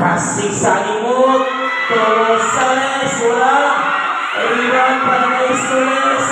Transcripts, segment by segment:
Pasig sa imot. Torosales, wala. Rebound para kay Soles.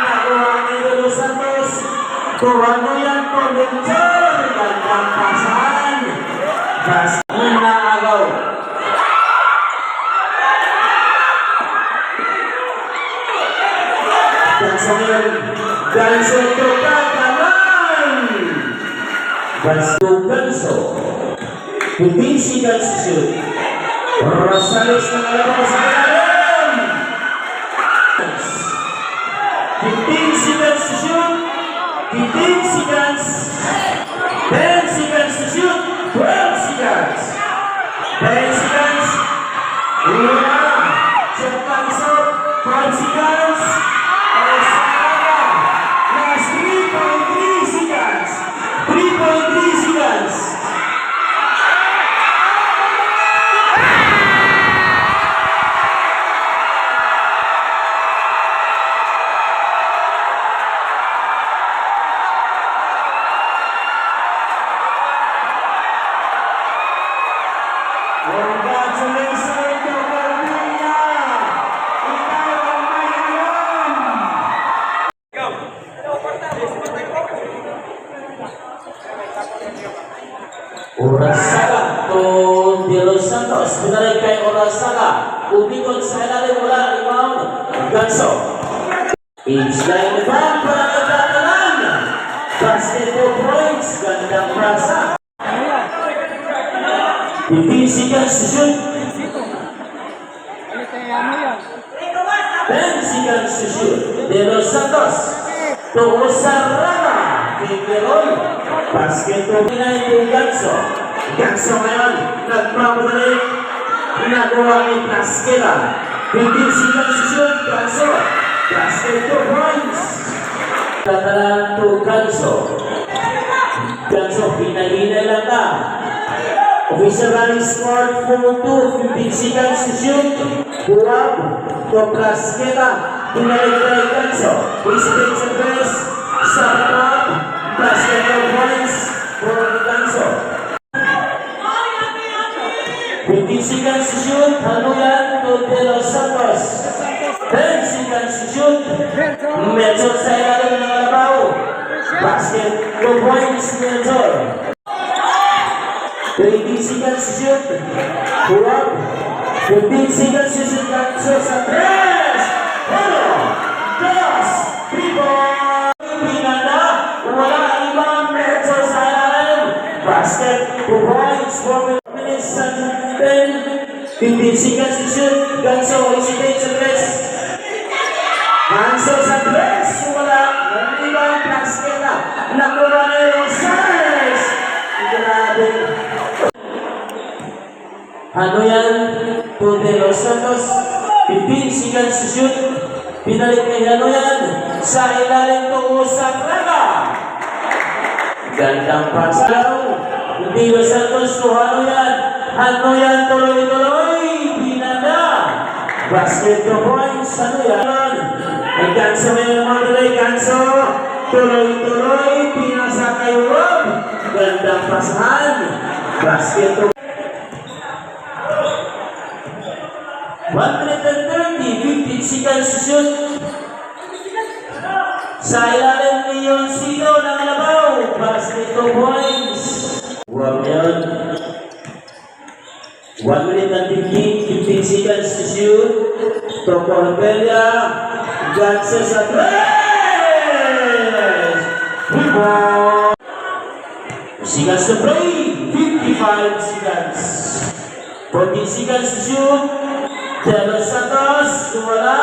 Nakuha ni Lolo Santos. Tuwano yan po, Victor. Gandang pasahan. Pasig na agaw. Ganso to kakaman. Ganso. Pipisi Ganso. Rosales na nalaman sa kalaman. 15 seconds to shoot. 15 seconds. 10 seconds to shoot. 12 seconds. 10 seconds. Shot clock is up. 5 seconds. Last 3.3 seconds. 3.3 seconds. Orasaga to De Los Santos. Binalik kay Orasaga. Umikot sa ilalim mula rebound. Ganso. Baseline rebound para kay Catalan. Basketball points. Gandang prasa. 15 seconds to shoot. 10 seconds to shoot. De Los Santos. To Osarraga. Figueroy. Basketball pinay kay Ganso. Ganso ngayon. Nagpapabalik. Nagawa ni Plasquera. 15 seconds to shoot. Ganso. Basketball points. Catalan to Ganso. Ganso pinay-hinay lang ka. Official running scored 4-2, 15 seconds to shoot. Buwag to Plasquera. Pinalik kay Ganso. Hesitate sa press. Sa top. Basketball points for Ganso. 15 seconds to shoot. Haluyan to De Los Santos. 10 seconds to shoot. Medyo sa ilalim ng alabaw. Basketball points medyo. 20 seconds to shoot. Buwag. 15 seconds to shoot. Ganso sa 3. 1, 2, 3, 4. Pinanda. Wala ibang medyo sa ilalim. Basketball points for minutes and 10. 15 seconds to shoot. Ganso hesitate sa press. Ganso sa press. Wala. Ibang Plasquera. Nakuha ni Rosales. Grabe. Ano yan? To De Los Santos. 15 seconds to shoot. Pinalik kay ano yan? Sa ilalim to Osarraga. Gandang pasaw. De Los Santos to ano yan? Ano yan? Tuloy-tuloy. Pinanda. Basketball points. Ano yan? Ay Ganso ngayon mga tuloy. Ganso. Tuloy-tuloy. Pinasa kay Rob. Gandang pasahan. Basketball. 130, 15 seconds to shoot. Sa ilalim ni Yoncito ng alabaw. Basketball points. Huwag yan. 1 minute and 15 seconds to shoot. To Corbelia. Ganso sa press. Rebound. Seconds to play. 55 seconds. 14 seconds to shoot. De Los Santos, wala.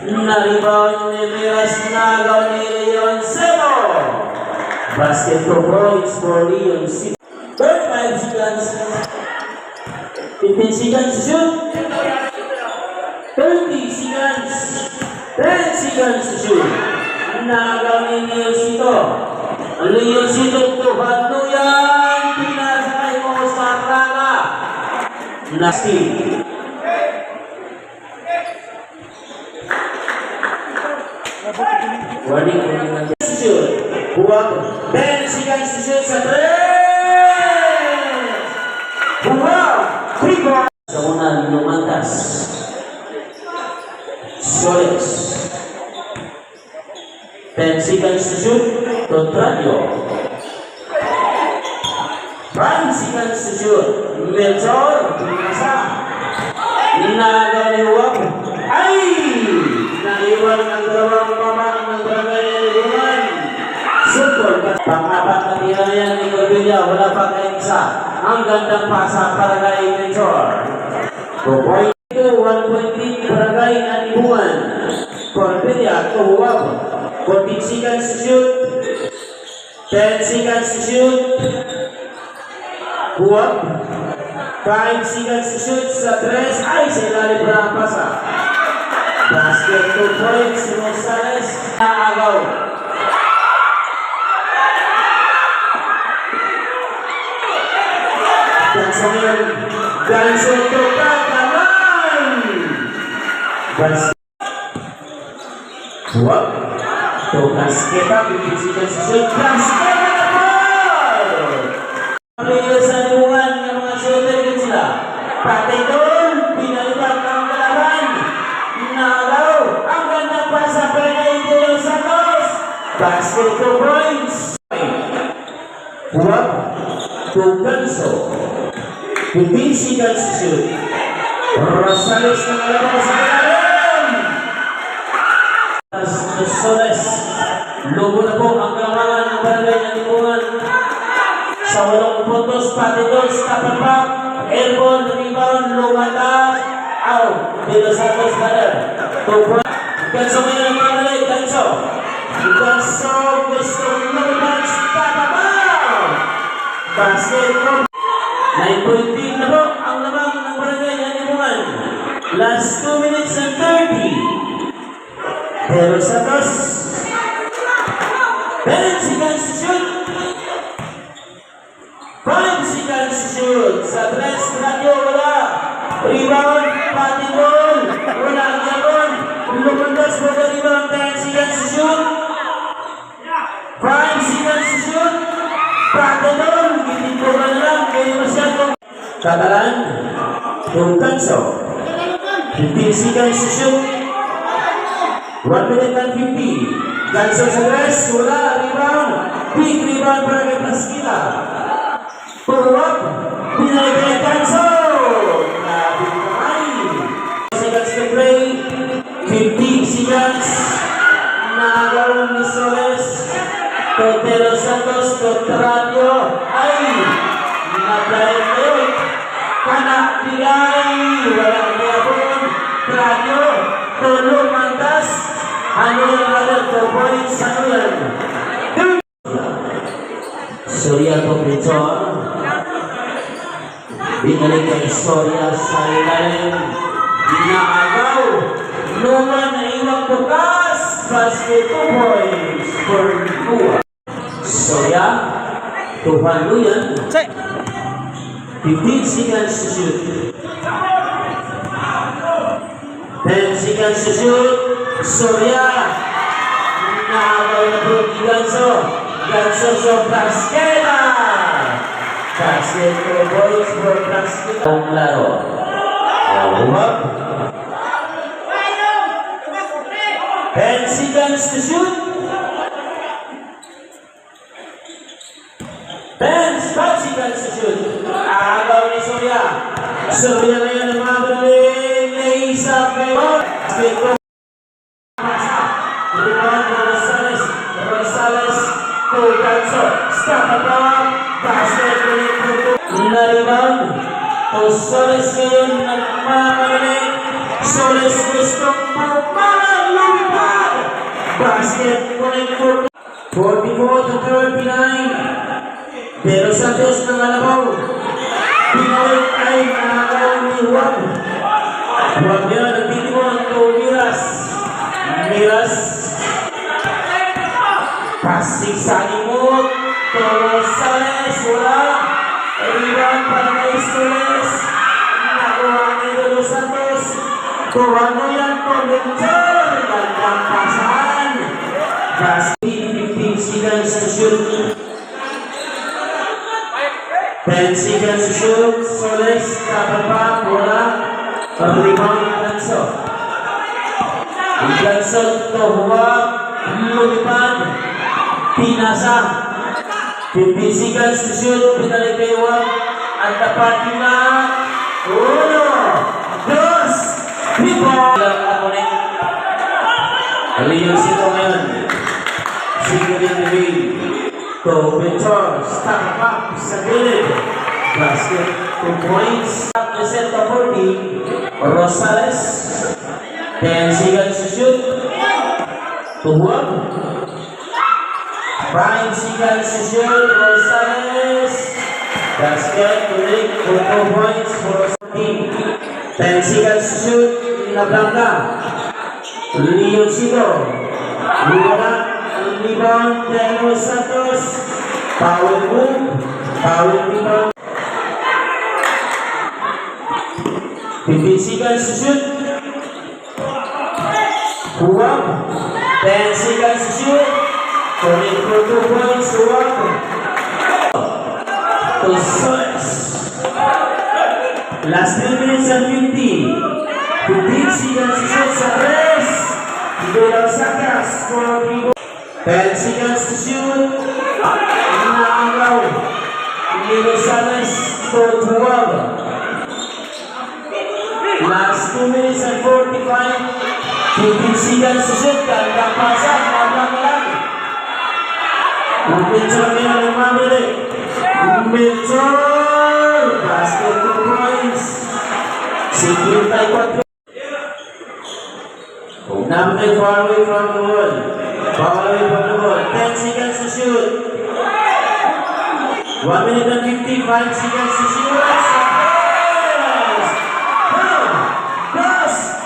Na-rebound ni Miras Nagaw ni Leon Seno. Basketball points for Leon Seno. 5 seconds. 15 seconds to shoot. 30 seconds. 10 seconds to shoot. Nagaw ni Leon Seno. Leon Seno to Hanuyan. Pinasakay mo sa Raga. Nasty. Warning ng shoot. Buwag. 10 seconds to shoot sa 3. lumantas. Soles. 10 seconds to shoot. Contrario. 5 seconds to shoot. Melchor. Pinasa. Nagaliwag. Ay! Naiwan ang dalawang pamang ng barangay Libunan. Sukol. Pang-apat na tira na yan ni Corbilla. Wala pa kayong isa. Ang gandang pasa para kay Melchor. 2.2, 1.8 barangay Libunan. Corbilla to Huwag. 14 seconds to shoot. 10 seconds to shoot. Huwag. 5 seconds to shoot sa 3. Ay, sa ilalim pa ang pasa. Basket 2 points. Rosales. Naagaw. Ganso ngayon. Ganso to kataman. Basket. Huwag. To basket up. 15 seconds to shoot. Basket up. Players sa Libunan ng mga shooter din sila. Patay doon. Pinalibag ang kalaban. Nagaw. Ang ganda pa sa Pernay de los Santos. Basket 2 points. Huwag. To Ganso. 15 seconds to shoot. Rosales na kalaban sa kalaban. Soles. Logo na po ang kalamangan ng barangay ng Libunan. Sa 8 puntos, pati doon, stop and pop, airborne, rebound, lumata, out. De los Santos Banner. 2 points. Ganso ngayon ang barangay, Ganso. Ganso, gusto lumabas, tatabaw. Basket ko. 9.3 na po ang lamang ng barangay ng Libunan. Last 2 minutes and 30. De los Santos. 10 seconds to shoot. 5 seconds to shoot. Sa 3, radyo, wala. Rebound, pati ball. Wala ang gabon. Lumundas po na rebound. 10 seconds to shoot. 5 seconds to shoot. Pati ball. Gitin po na lang. Kaya masyadong Catalan. Ganso. 15 seconds to shoot. 1 minute and 50. Ganso sa 3, wala. Rebound. Big rebound para kay Pasquita. Pull-up, pinagay Ganso! Grabe kamay! Seconds to play, 15 seconds. Nagawa ni Soles. De los Santos, Contrario. Ay! Naglayan kayo. Kanak Pilay. Walang gabon. Radio. Tulong Mandas. Ano yung other 2 points? Ano yan? Surya Topichon. Binalik kay Soria sa ilalim. Inaagaw. Luman na iwang bukas. Basket 2 points for Lua. Soria. Tuhan Luyan. 15 seconds to shoot. 10 seconds to shoot. Soria. Inaagaw na po ni Ganso. Ganso sa Pasqueta. Basket 2 points for Pasqueta. Ang laro. Huwag. 10 seconds to shoot. 5 seconds to shoot. Agaw ni Soria. Soria ngayon ang mga galing. Naisa kayo. Basket 2. Rosales. Rosales. To Ganso. Stop at up. Basket 2. Na-rebound. To Soles ngayon. Nagmamagaling. Soles gustong pumalang lumipad. Basket 2. 44 to 39. Pero sa Diyos ng alabaw. Pinawit ay nakagaw ni Juan. Huwag niya nagtitimon to Miras. Miras. Pasig sa imot. To Rosales. Wala. Rebound para kay Soles. Nakuha ni De los Santos. Kuha mo yan to Melchor. Gandang pasahan. Basket 15 seconds to shoot. 10 seconds to shoot. Soles. Kapal pa. Wala. pasa. 15 seconds to shoot. Penalty one. At dapat na. 1, 2, 3 ball. Aliusito ngayon. Sige din din. To Petros. Stop up sa gilid. Basket. 2 points. Set of 40. Rosales. 10 seconds to shoot. To 1. 5 seconds to shoot. Rosales. Basket. To Rick. 2 points for 14. 10 seconds to shoot. Nablanca. Liucito. Luna. Rebound. Daniel Santos. Power move. Power rebound. 15 seconds to shoot. Huwag. 10 seconds to shoot. Turning for 2 points. Huwag. To Soles. Last 3 minutes and 15. 15 seconds to shoot sa press. Ibero Sakas for 3 points. 10 seconds to shoot. Inaangaw. Ibero Sakas for 12. Last 2 minutes and 45. 15 seconds to shoot. Gandang pasang. Nablang lang. Mitchell ngayon ang mamili. Mitchell. Basket 2 points. 54. Number far away from the ball. Far away from the ball. 10 seconds to shoot. 1 minute and 55 seconds to shoot. Cross.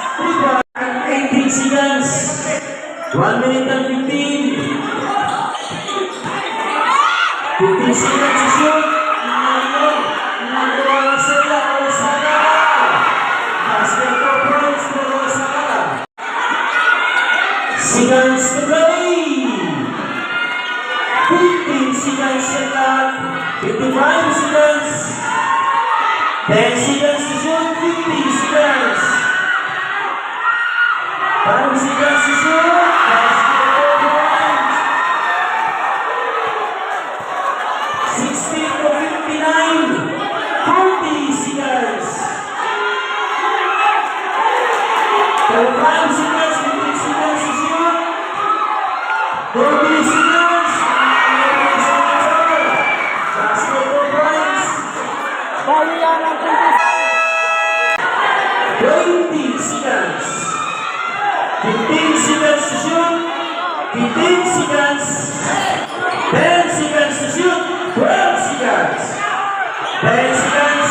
18 seconds. 1 minute and 15. 15 seconds to shoot. Seconds to play. 15 seconds yet left. 55 seconds. 10 seconds to shoot. 15 seconds. 5 seconds to shoot. Basket 4 points. 16 to 59. 40 seconds. 5 seconds. 15 seconds to shoot. 40 seconds. Basket 4 points. 20 seconds. 15 seconds to shoot. 15 seconds. 10 seconds to shoot. 12 seconds. 10 seconds.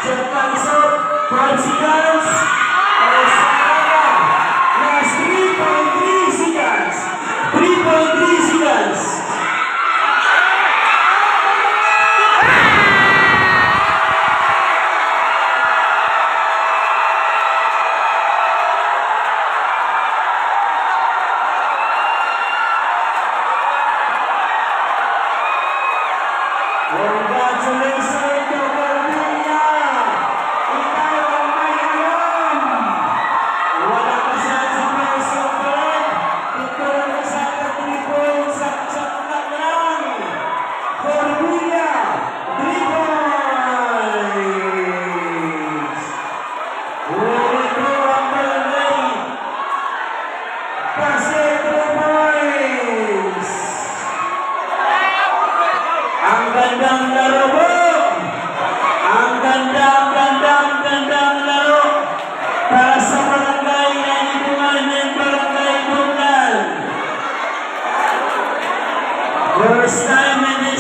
Shot clock is up. 5 seconds. Last 3.3 seconds. 3.3 seconds. Congratulations, Dr. Villa! Ikaw ang may alam! Wala ka sa first of third. Ito ang sa 3 points at saksak lang. For Villa, 3 points! Uli ko ang barangay. Kasi 3 points! Ang gandang laro mo! Ang gandang laro para sa barangay na ibungan ng barangay Bunglan. First time in